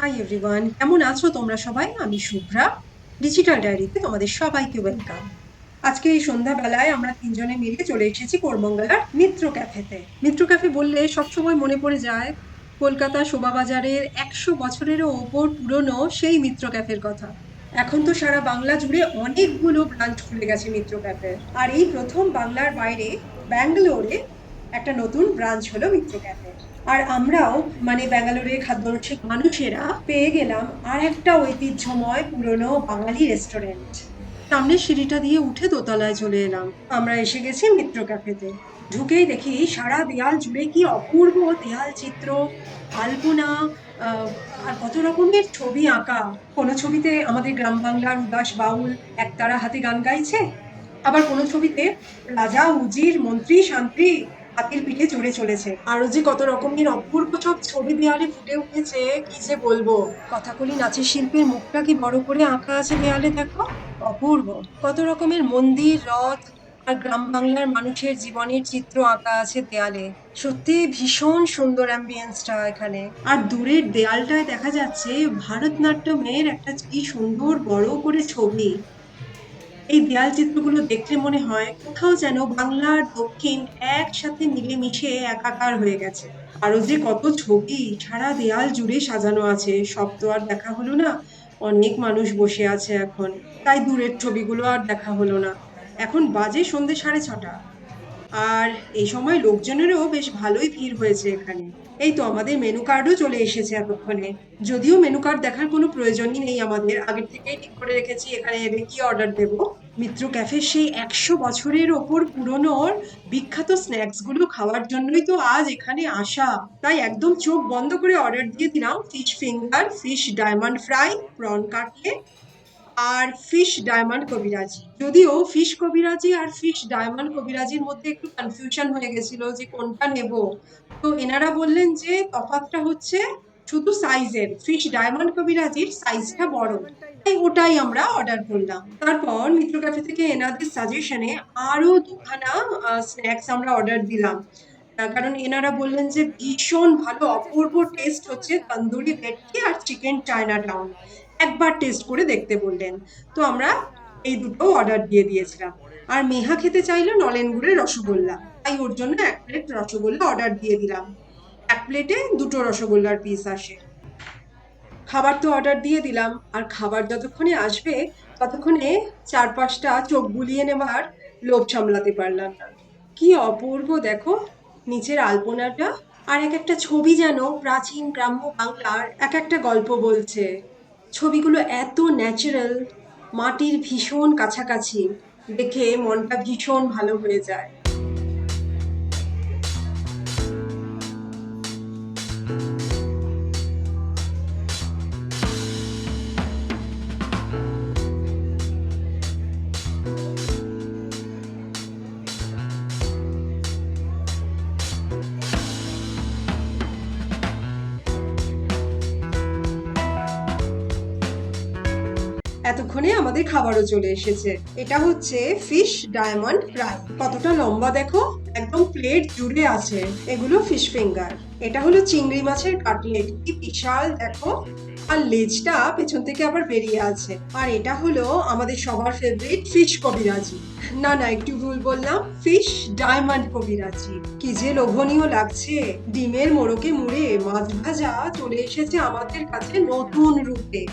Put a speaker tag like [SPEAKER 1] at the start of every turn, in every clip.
[SPEAKER 1] Hi everyone, কেমন আছো তোমরা সবাই? আমি শুভ্রা। ডিজিটাল ডায়েরিতে তোমাদের সবাইকে ওয়েলকাম। আজকে এই সন্ধ্যাবেলায় আমরা তিনজনে মিলে চলে এসেছি কোরমঙ্গলার মিত্র ক্যাফেতে। মিত্র ক্যাফে বললে সবসময় মনে পড়ে যায় কলকাতা শোভাবাজারের 100 বছরেরও ওপর পুরনো সেই মিত্র ক্যাফের কথা। এখন তো সারা বাংলা জুড়ে অনেকগুলো ব্রাঞ্চ খুলে গেছে মিত্র ক্যাফের, আর এই প্রথম বাংলার বাইরে ব্যাঙ্গালোরে একটা নতুন ব্রাঞ্চ হলো মিত্র ক্যাফে। আর আমরাও মানে ব্যাঙ্গালোরের খাদ্যরসিক মানুষেরা পেয়ে গেলাম আর একটা ঐতিহ্যময় পুরনো বাঙালি রেস্টুরেন্ট। সামনের সিঁড়িটা দিয়ে উঠে দোতলায় চলে এলাম। আমরা এসে গেছি মিত্র ক্যাফেতে। ঢুকেই দেখি সারা দেয়াল জুড়ে কি অপূর্ব দেয়াল চিত্র, আলপনা, আহ, আর কত রকমের ছবি আঁকা। কোনো ছবিতে আমাদের গ্রাম বাংলার উদাস বাউল একতারা হাতে গান গাইছে, আবার কোনো ছবিতে রাজা উজির মন্ত্রী শান্তি হাতির পিঠে চড়ে চলেছে। আরো যে কত রকমের অপূর্ব সব ছবি দেয়ালে ফুটে উঠেছে, কি যে বলবো। কথাকলি নাচের শিল্পের মুখটা কি বড় করে আঁকা আছে দেয়ালে, দেখো। অপূর্ব কত রকমের মন্দির, রথ আর গ্রাম বাংলার মানুষের জীবনের চিত্র আঁকা আছে দেয়ালে। সত্যি ভীষণ সুন্দর অ্যাম্বিয়েন্সটা এখানে। আর দূরের দেয়ালটায় দেখা যাচ্ছে ভারতনাট্যমের একটা কি সুন্দর বড় করে ছবি। এই দেয়াল চিত্রগুলো দেখলে মনে হয় কোথাও যেন বাংলার দক্ষিণ একসাথে মিলেমিশে একাকার হয়ে গেছে। আরো যে কত ছবি সারা দেয়াল জুড়ে সাজানো আছে, সব তো আর দেখা হলো না। অনেক মানুষ বসে আছে এখন, তাই দূরের ছবিগুলো আর দেখা হলো না। এখন বাজে সন্ধে 6:30, আর এই সময় লোকজনেরও বেশ ভালোই ভিড় হয়েছে এখানে। এই তো আমাদের মেনু কার্ডও চলে এসেছে এতক্ষণে। যদিও মেনু কার্ড দেখার কোনো প্রয়োজনই নেই, আমাদের আগের থেকেই ঠিক করে রেখেছি এখানে এলে কি অর্ডার দেব। মিত্র ক্যাফে সেই 100 বছরের ওপর পুরনোর বিখ্যাত স্ন্যাক্স গুলো খাওয়ার জন্যই তো আজ এখানে আসা। তাই একদম চোখ বন্ধ করে অর্ডার দিয়ে দিলাম fish finger, fish diamond fry, prawn cutlet আর ফিশ ডায়মন্ড কবিরাজি। যদিও ফিশ কবিরাজি আর ফিশ ডায়মন্ড কবিরাজির মধ্যে একটু কনফিউশন হয়ে গেছিল যে কোনটা নেব। তো এনারা বললেন যে তফাৎটা হচ্ছে শুধু সাইজের, ফিশ ডায়মন্ড কবিরাজির সাইজটা বড়, তাই ওটাই আমরা অর্ডার করলাম। তারপর মিত্র ক্যাফে থেকে এনাদের সাজেশনে আরো দুখানা স্ন্যাক্স আমরা অর্ডার দিলাম। কারণ এনারা বললেন যে ভীষণ ভালো অপূর্ব টেস্ট হচ্ছে তন্দুরি ভেটকি আর চিকেন চায়না টাউন, একবার টেস্ট করে দেখতে বললেন। তো আমরা এই দুটো অর্ডার দিয়ে দিয়েছিলাম। আর মেহা খেতে চাইলো নলেন গুড়ের রসগোল্লা, তাই ওর জন্য 1 প্লেট রসগোল্লা অর্ডার দিয়ে দিলাম। 1 প্লেটে দুটো রসগোল্লার পিস আসে। খাবার তো অর্ডার দিয়ে দিলাম, আর খাবার যতক্ষণে আসবে ততক্ষণে 4-5টা চোখ বুলিয়ে নেবার লোভ সামলাতে পারলাম না। কি অপূর্ব দেখো নিচের আলপনাটা, আর এক একটা ছবি যেন প্রাচীন গ্রাম্য বাংলার এক একটা গল্প বলছে। ছবিগুলো এত ন্যাচারাল, মাটির ভীষণ কাছাকাছি, দেখে মনটা ভীষণ ভালো হয়ে যায়। এতক্ষণে আমাদের খাবারও চলে এসেছে। এটা হচ্ছে ফিশ ডায়মন্ড ফ্রাই, কতটা লম্বা দেখো, একদম প্লেট জুড়ে আছে। এগুলো ফিশ ফিঙ্গার। এটা হলো চিংড়ি মাছের কাটলেট, কি বিশাল দেখো, আর লেজটা পেছন থেকে আবার বেরিয়ে আছে। আর এটা হলো আমাদের সবার ফেভারিট ফিশ কবিরাজি। না না, একটু ভুল বললাম, ফিশ ডায়মন্ড কবিরাজি। কি যে লোভনীয় লাগছে। ডিমের মোড়কে মুড়ে মাছ ভাজা চলে এসেছে আমাদের কাছে নতুন রূপে।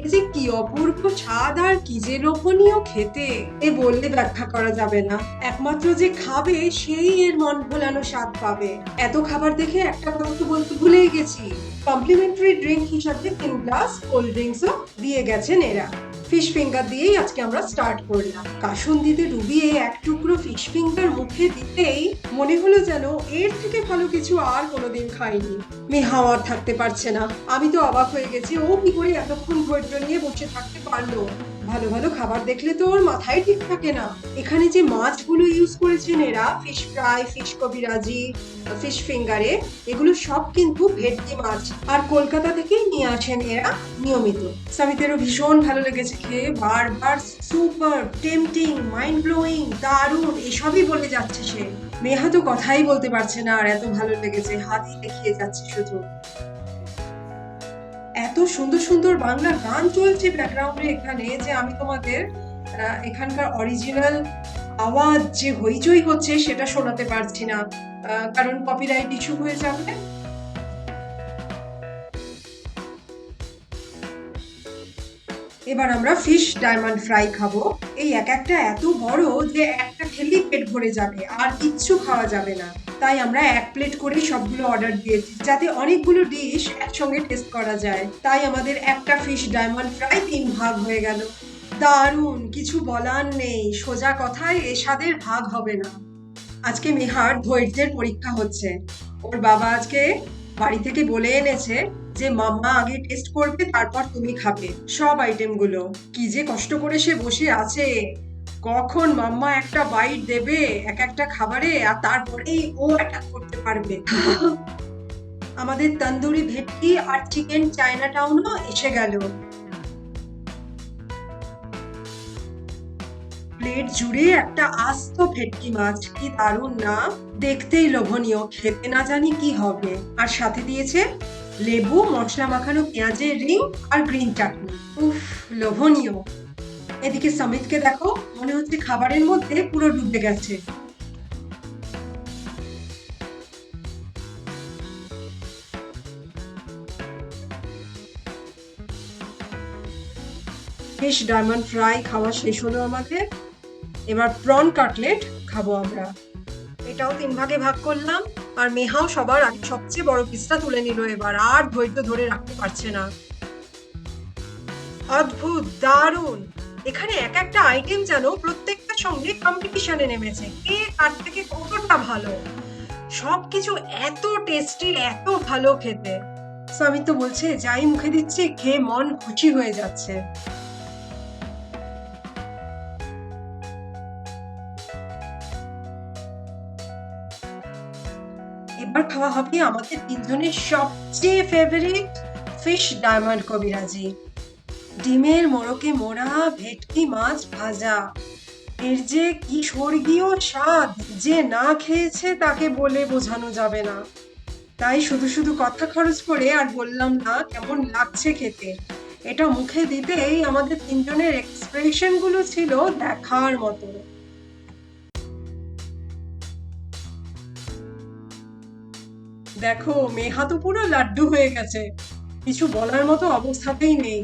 [SPEAKER 1] এই যে কি অপূর্ব স্বাদ, আর কি যে লোভনীয় খেতে, এ বললে ব্যাখ্যা করা যাবে না। একমাত্র যে খাবে সেই এর মন ভোলানো স্বাদ পাবে। এত খাবার দেখে একটা কথা তো বলতে ভুলেই গেছি, কমপ্লিমেন্টারি ড্রিঙ্ক হিসাবে 3 গ্লাস কোল্ড ড্রিঙ্কসও দিয়ে গেছেন এরা। ফিশ ফিঙ্গার দিয়েই আজকে আমরা স্টার্ট করলাম। কাসুন্দিতে ডুবিয়ে এক টুকরো ফিশ ফিঙ্গার মুখে দিতেই মনে হলো যেন এর থেকে ভালো কিছু আর কোনোদিন খাইনি। মেহাও আর থাকতে পারছে না। আমি তো অবাক হয়ে গেছি, ও কি করে এতক্ষণ ধৈর্য নিয়ে বসে থাকতে পারলো। ভালো ভালো খাবার দেখলে তো ওর মাথায় ঠিক থাকে না। এখানে যে মাছগুলো ইউজ করেছেন এরা ফিশ ফ্রাই, ফিশ কবিরাজি, ফিশ ফিঙ্গারে, এগুলো সব কিন্তু ভেটকি মাছ, আর কলকাতা থেকেই নিয়ে আসেন এরা নিয়মিত। সামিতেরও ভীষণ ভালো লেগেছে খেয়ে, বারবার সুপার, টেম্পটিং, মাইন্ড ব্লোয়িং, দারুণ এসবই বলে যাচ্ছে সে। মেহা তো কথাই বলতে পারছে না, আর এত ভালো লেগেছে হাতই দেখিয়ে যাচ্ছে শুধু। এত সুন্দর সুন্দর বাংলা গান চলছে ব্যাকগ্রাউন্ডে এখানে, যে আমি তোমাদের এখানকার অরিজিনাল আওয়াজ যে হইচই হচ্ছে সেটা শোনাতে পারছি না, কারণ কপিরাইট ইস্যু হয়ে যাবে। এবার আমরা ফিশ ডায়মন্ড ফ্রাই খাবো। এই এক একটা এত বড় যে একটা খেলেই পেট ভরে যাবে, আর কিচ্ছু খাওয়া যাবে না। তাই আমরা এক প্লেট করে সবগুলো অর্ডার দিয়েছি, যাতে অনেকগুলো ডিশ একসঙ্গে টেস্ট করা যায়। তাই আমাদের একটা ফিশ ডায়মন্ড ফ্রাই 3 ভাগ হয়ে গেল। দারুণ, কিছু বলার নেই, সোজা কথায় এ স্বাদের ভাগ হবে না। আজকে মেহার ধৈর্যের পরীক্ষা হচ্ছে। ওর বাবা আজকে বাড়ি থেকে বলে এনেছে যে মাম্মা আগে টেস্ট করবে, তারপর তুমি খাবে সব আইটেমগুলো। কি যে কষ্ট করে সে বসে আছে, কখন মাম্মা একটা বাইট দেবে এক একটা খাবারে, আর তারপরেই ও অ্যাটাক করতে পারবে। আমাদের তন্দুরি ভেটকি আর চিকেন চায়না টাউনও এসে গেল। প্লেট জুড়ে একটা আস্ত ভেটকি মাছ, কি দারুণ না, দেখতেই লোভনীয়, খেতে না জানি কি হবে। আর সাথে দিয়েছে লেবু, মশলা মাখানো পেঁয়াজের রিং আর গ্রিন চাটনি। উফ, লোভনীয়। এদিকে সমিতকে দেখো, মনে হচ্ছে খাবারের মধ্যে পুরো ডুবে গেছে। ফিশ ডায়মন্ড ফ্রাই খাওয়া শেষ হলো আমাদের। এবার প্রন কাটলেট খাবো আমরা। এটাও 3 ভাগে ভাগ করলাম, আর মেহাও সবার আগে সবচেয়ে বড় পিসটা তুলে নিল। এবার আর ধৈর্য ধরে রাখতে পারছে না। অদ্ভুত, দারুণ। এখানে এক একটা আইটেম যেন প্রত্যেকটার সঙ্গে কম্পিটিশনে নেমেছে, কে কার থেকে কতটা ভালো। সবকিছু এত টেস্টি, এত ভালো খেতে। স্বামী তো বলছে যাই মুখে দিচ্ছি খেয়ে মন খুশি হয়ে যাচ্ছে। এবার খাওয়া হবে আমাদের 3 জনের সবচেয়ে ফেভারিট ফিশ ডায়মন্ড কবিরাজি। ডিমের মোড়কে মোড়া ভেটকি মাছ ভাজা, এর যে কি স্বর্গীয় স্বাদ, যে না খেয়েছে তাকে বলে বোঝানো যাবে না। তাই শুধু শুধু কথা খরচ করে আর বললাম না কেমন লাগছে খেতে। এটা মুখে দিতেই আমাদের 3 জনের এক্সপ্রেশন গুলো ছিল দেখার মতো। দেখো, মেহা তো পুরো লাড্ডু হয়ে গেছে, কিছু বলার মতো অবস্থাতেই নেই।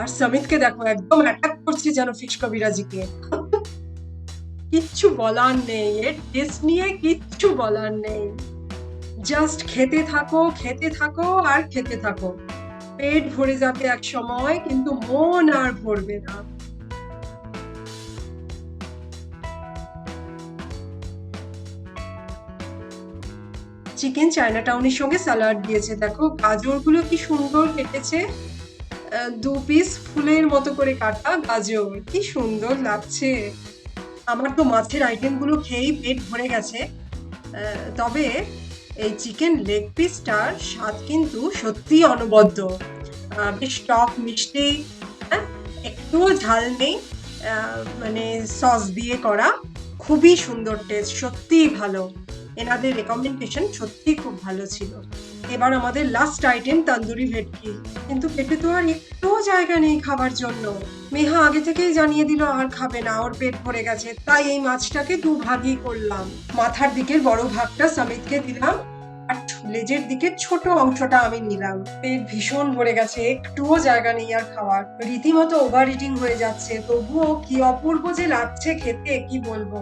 [SPEAKER 1] আর সমিতকে দেখো, একদম অ্যাটাক করছে যেন ফিশ কবিরাজিকে। কিচ্ছু বলার নেই, এর টেস্ট নিয়ে কিচ্ছু বলার নেই। জাস্ট খেতে থাকো, খেতে থাকো আর খেতে থাকো। পেট ভরে যাবে এক সময়, কিন্তু মন আর ভরবে না। চিকেন চায়না টাউনের সঙ্গে স্যালাড দিয়েছে, দেখো গাজরগুলো কি সুন্দর কেটেছে। 2 পিস ফুলের মতো করে কাটা গাজর, কি সুন্দর লাগছে। আমার তো মাছের আইটেমগুলো খেয়েই পেট ভরে গেছে। তবে এই চিকেন লেগ পিসটার স্বাদ কিন্তু সত্যি অনবদ্য। বেশ টক মিষ্টি, হ্যাঁ, একটুও ঝাল নেই, মানে সস দিয়ে করা, খুবই সুন্দর টেস্ট, সত্যিই ভালো। এনাদের রেকমেন্ডেশন সত্যি খুব ভালো ছিল। এবার আমাদের লাস্ট আইটেম তন্দুরি ভেটকি, কিন্তু পেটে তো আর একটুও জায়গা নেই খাবার জন্য। মেহা আগে থেকেই জানিয়ে দিল আর খাবে না, ওর পেট ভরে গেছে। তাই এই মাছটাকে 2 ভাগই করলাম। মাথার দিকের বড় ভাগটা সমিতকে দিলাম, আর লেজের দিকের ছোট অংশটা আমি নিলাম। পেট ভীষণ ভরে গেছে, একটুও জায়গা নেই আর খাওয়ার, রীতিমতো ওভার ইটিং হয়ে যাচ্ছে। তবুও কি অপূর্ব যে লাগছে খেতে, কি বলবো।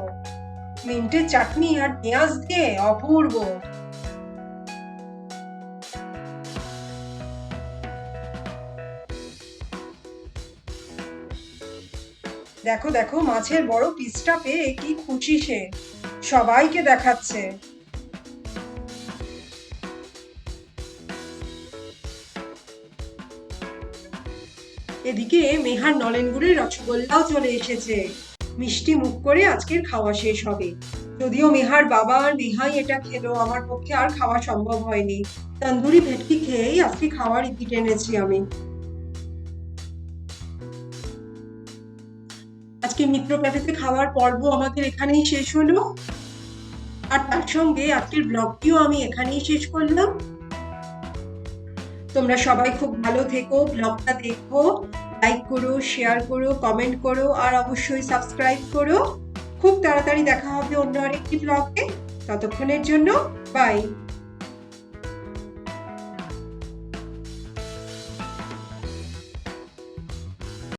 [SPEAKER 1] মিন্টের চাটনি আর পেঁয়াজ দিয়ে অপূর্ব। দেখো দেখো, মাছের বড় পিসটা পেয়ে কি খুশি সে, সবাইকে দেখাচ্ছে। এদিকে মেহার নলেন গুড়ের রসগোল্লাও চলে এসেছে। মিষ্টি মুখ করে আজকের খাওয়া শেষ হবে। যদিও মেহার বাবা আর নেহাই এটা খেলো, আমার পক্ষে আর খাওয়া সম্ভব হয়নি। তন্দুরি ভেটকি খেয়েই আজকে খাওয়ার ইতি টেনেছি আমি। আজকে মিত্র ক্যাফেতে খাওয়ার পর্ব আমাদের এখানেই শেষ হলো, আর তার সঙ্গে আজকের ব্লগটিও আমি এখানেই শেষ করলাম। তোমরা সবাই খুব ভালো থেকো, ব্লগটা দেখো, লাইক করো, শেয়ার করো, কমেন্ট করো আর অবশ্যই সাবস্ক্রাইব করো। খুব তাড়াতাড়ি দেখা হবে অন্য আরেকটি ব্লগে। ততক্ষণের জন্য বাই।